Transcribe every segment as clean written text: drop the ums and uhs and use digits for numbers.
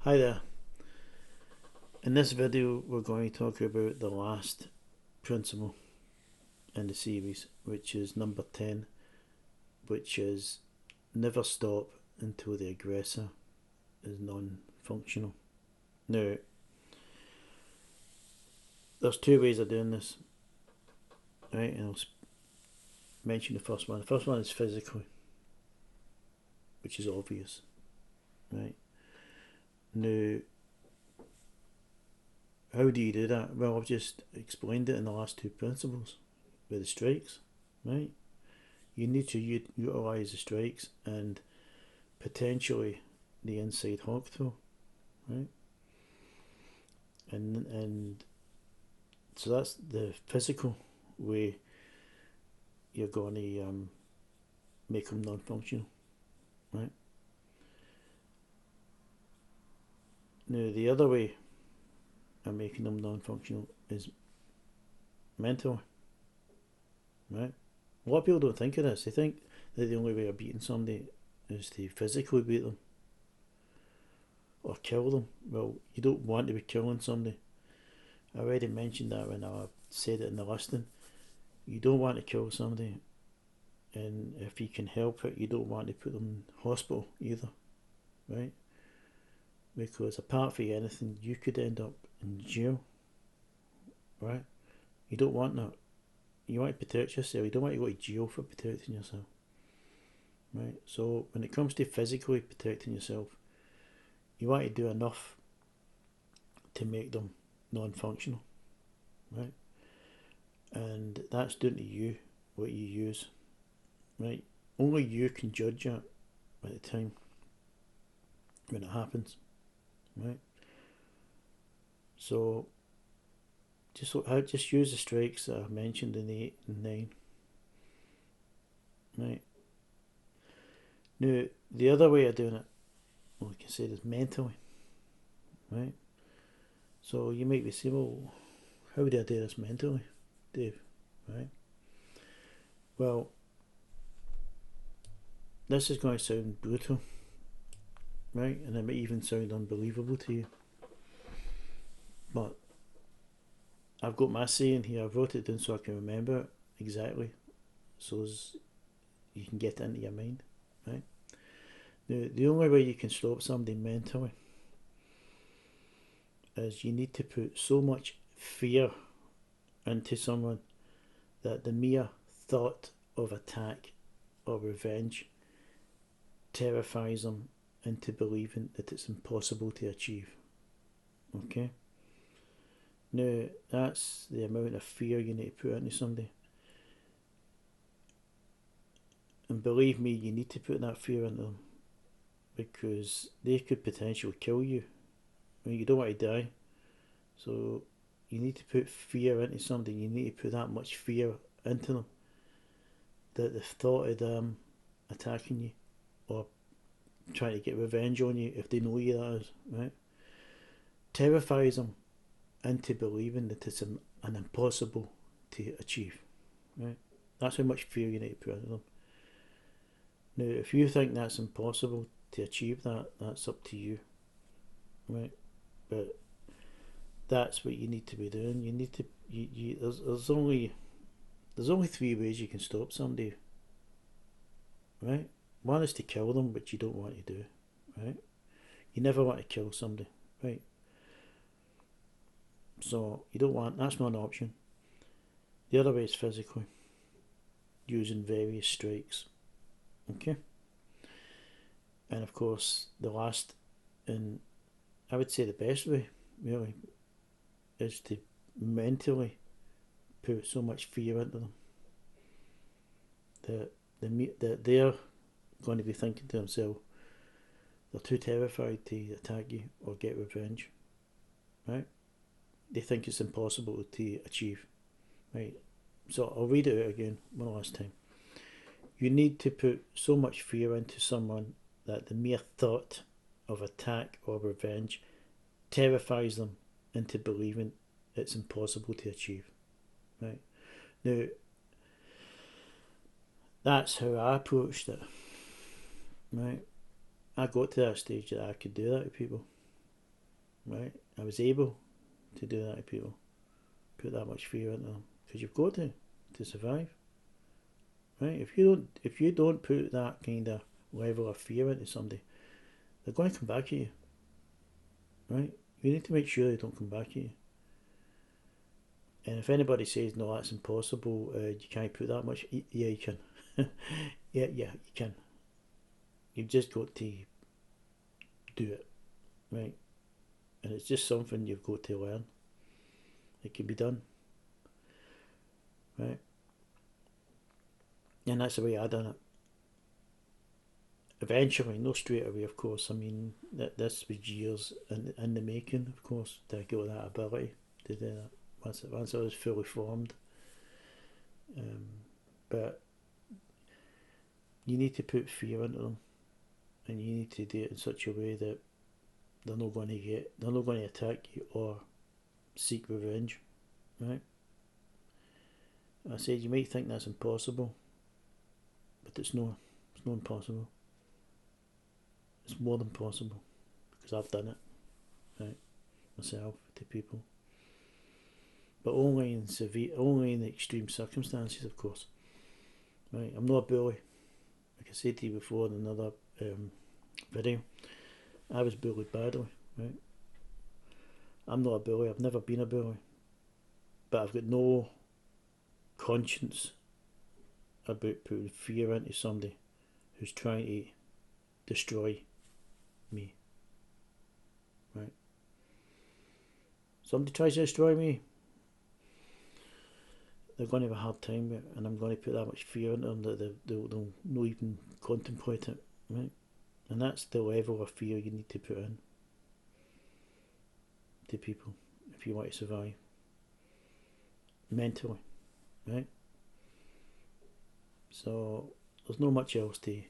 Hi there. In this video we're going to talk about the last principle in the series, which is number 10, which is never stop until the aggressor is non-functional. Now, there's two ways of doing this, right? And I'll mention the first one. The first one is physically, which is obvious, right? Now, how do you do that? Well, I've just explained it in the last two principles with the strikes, right? You need to utilise the strikes and potentially the inside hawk throw, right? And so that's the physical way you're going to make them non-functional, right? Now the other way of making them non-functional is mental, right? A lot of people don't think of this. They think that the only way of beating somebody is to physically beat them or kill them. Well, you don't want to be killing somebody. I already mentioned that when I said it in the listing. You don't want to kill somebody, and if you can help it, you don't want to put them in hospital either, right? Because apart from anything, you could end up in jail, right? You don't want that. You want to protect yourself. You don't want to go to jail for protecting yourself, right? So when it comes to physically protecting yourself, you want to do enough to make them non-functional, right? And that's down to you, what you use, right? Only you can judge that at the time when it happens, right? So just use the strikes that I mentioned in the 8 and 9, right? Now the other way of doing it, like I said, is mentally, right? So you might be saying, well, how do I do this mentally, Dave? Right? Well, this is going to sound brutal, right? And it might even sound unbelievable to you. But I've got my saying here. I wrote it down so I can remember it exactly, so as you can get it into your mind, right? The only way you can stop somebody mentally is you need to put so much fear into someone that the mere thought of attack or revenge terrifies them into believing that it's impossible to achieve. Okay? Now, that's the amount of fear you need to put into somebody. And believe me, you need to put that fear into them because they could potentially kill you. I mean, you don't want to die. So you need to put fear into somebody. You need to put that much fear into them that the thought of them attacking you or trying to get revenge on you, if they know you, that is, right, terrifies them into believing that it's an impossible to achieve, right? That's how much fear you need to put into them. Now, if you think that's impossible to achieve that, that's up to you, right? But that's what you need to be doing. You need to. There's only three ways you can stop somebody, right? One is to kill them, which you don't want to do, right? You never want to kill somebody, right? So you don't want. That's not an option. The other way is physically, using various strikes, okay? And of course, the last, and I would say the best way, really, is to mentally put so much fear into them that they're going to be thinking to themselves, they're too terrified to attack you or get revenge, right? They think it's impossible to achieve, right? So I'll read it out again one last time. You need to put so much fear into someone that the mere thought of attack or revenge terrifies them into believing it's impossible to achieve, right? Now, that's how I approached it, right? I got to that stage that I could do that to people, right? I was able to do that to people, put that much fear into them, because you've got to survive, right? If you don't put that kind of level of fear into somebody, they're going to come back at you, right? You need to make sure they don't come back at you. And if anybody says no, that's impossible, you can't put that much, yeah, you can. yeah, you can. You've just got to do it, right? And it's just something you've got to learn. It can be done, right? And that's the way I done it. Eventually, not straight away, of course. I mean, this was years in the making, of course, to get that ability to do that. Once I was fully formed. But you need to put fear into them, and you need to do it in such a way that they're not going to attack you or seek revenge, right? I said you might think that's impossible, but it's not. It's not impossible. It's more than possible, because I've done it, right, myself, to people. But only in the extreme circumstances, of course. Right, I'm not a bully. Like I said to you before in another video, I was bullied badly, right? I'm not a bully. I've never been a bully, but I've got no conscience about putting fear into somebody who's trying to destroy me, right? Somebody tries to destroy me, they're going to have a hard time with it, and I'm going to put that much fear into them that they'll not even contemplate it, right? And that's the level of fear you need to put in to people if you want to survive mentally, right? So there's not much else to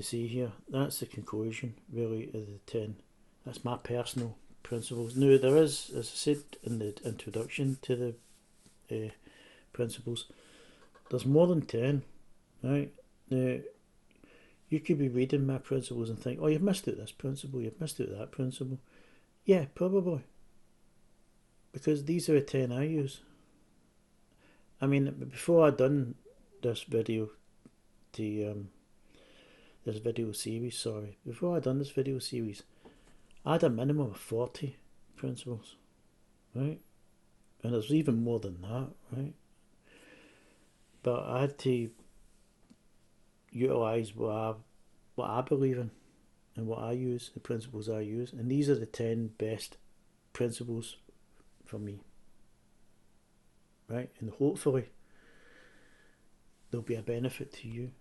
see here. That's the conclusion, really, of the 10. That's my personal principles. Now, there is, as I said in the introduction to the principles, there's more than 10, right? Now, you could be reading my principles and think, oh, you've missed out this principle, you've missed out that principle. Yeah, probably. Because these are the 10 I use. I mean, before I done this video, this video series, before I done this video series, I had a minimum of 40 principles, right? And there's even more than that, right? But I had to utilise what I believe in and what I use, the principles I use, and these are the 10 best principles for me, right? And hopefully there'll be a benefit to you,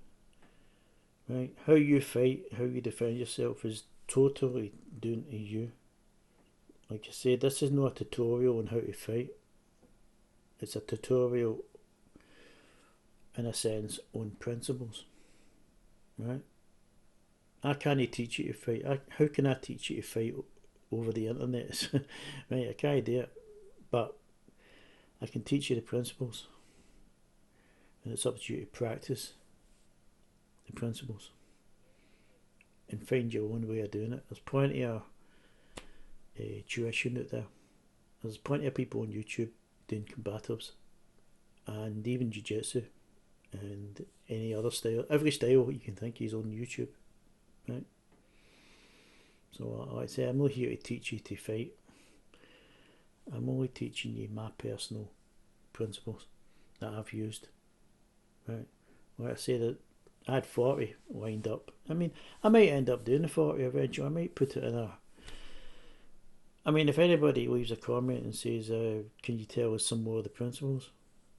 right? How you fight, how you defend yourself is totally down to you. Like I said, this is not a tutorial on how to fight. It's a tutorial, in a sense, on principles, right? I can't teach you to fight. How can I teach you to fight over the internet? Right, I can't do it. But I can teach you the principles. And it's up to you to practice the principles and find your own way of doing it. There's plenty of tuition out there. There's plenty of people on YouTube doing combatives and even jiu-jitsu and any other style. Every style you can think is on YouTube, right? So like I say, I'm not here to teach you to fight. I'm only teaching you my personal principles that I've used, right? Like I said, I had 40 lined up. I mean, I might end up doing the 40 eventually. I might put it in a... I mean, if anybody leaves a comment and says, can you tell us some more of the principles?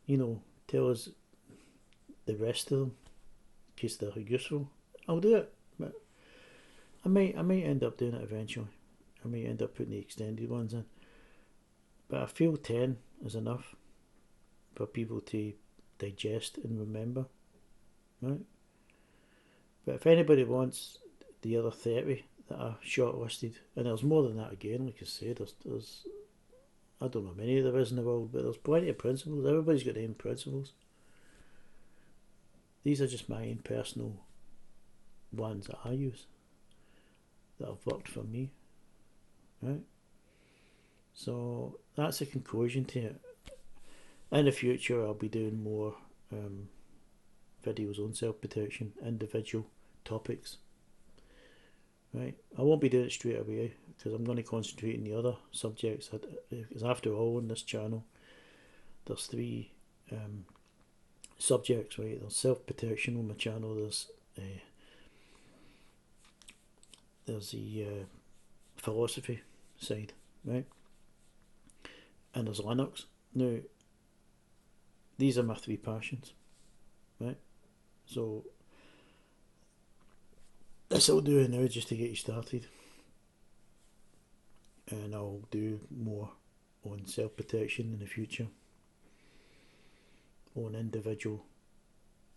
You know, tell us the rest of them, in case they're useful. I'll do it. But I might end up doing it eventually. I might end up putting the extended ones in. But I feel 10 is enough for people to digest and remember, right? But if anybody wants the other 30 that are shortlisted, and there's more than that again, like I said, there's I don't know how many there is in the world, but there's plenty of principles. Everybody's got their own principles. These are just my own personal ones that I use, that have worked for me, right? So that's a conclusion to it. In the future, I'll be doing more videos on self-protection, individual topics. Right, I won't be doing it straight away because I'm going to concentrate on the other subjects. Because after all, on this channel, there's three subjects. Right, there's self-protection on my channel. There's the philosophy side, right, and there's Linux. Now, these are my three passions, right? So this I'll do now just to get you started, and I'll do more on self-protection in the future, on individual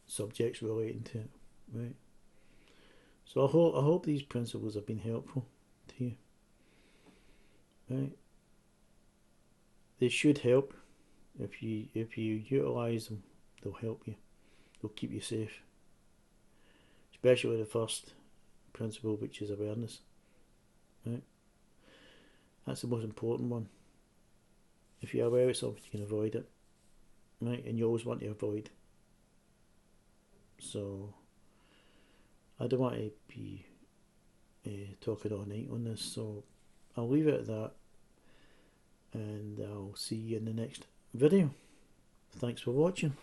subjects relating to it, right? So I hope these principles have been helpful to you, right? They should help. If you utilise them, they'll help you. They'll keep you safe. Especially the first principle, which is awareness, right? That's the most important one. If you're aware of something, you can avoid it, right? And you always want to avoid. So I don't want to be talking all night on this, so I'll leave it at that, and I'll see you in the next video. Thanks for watching.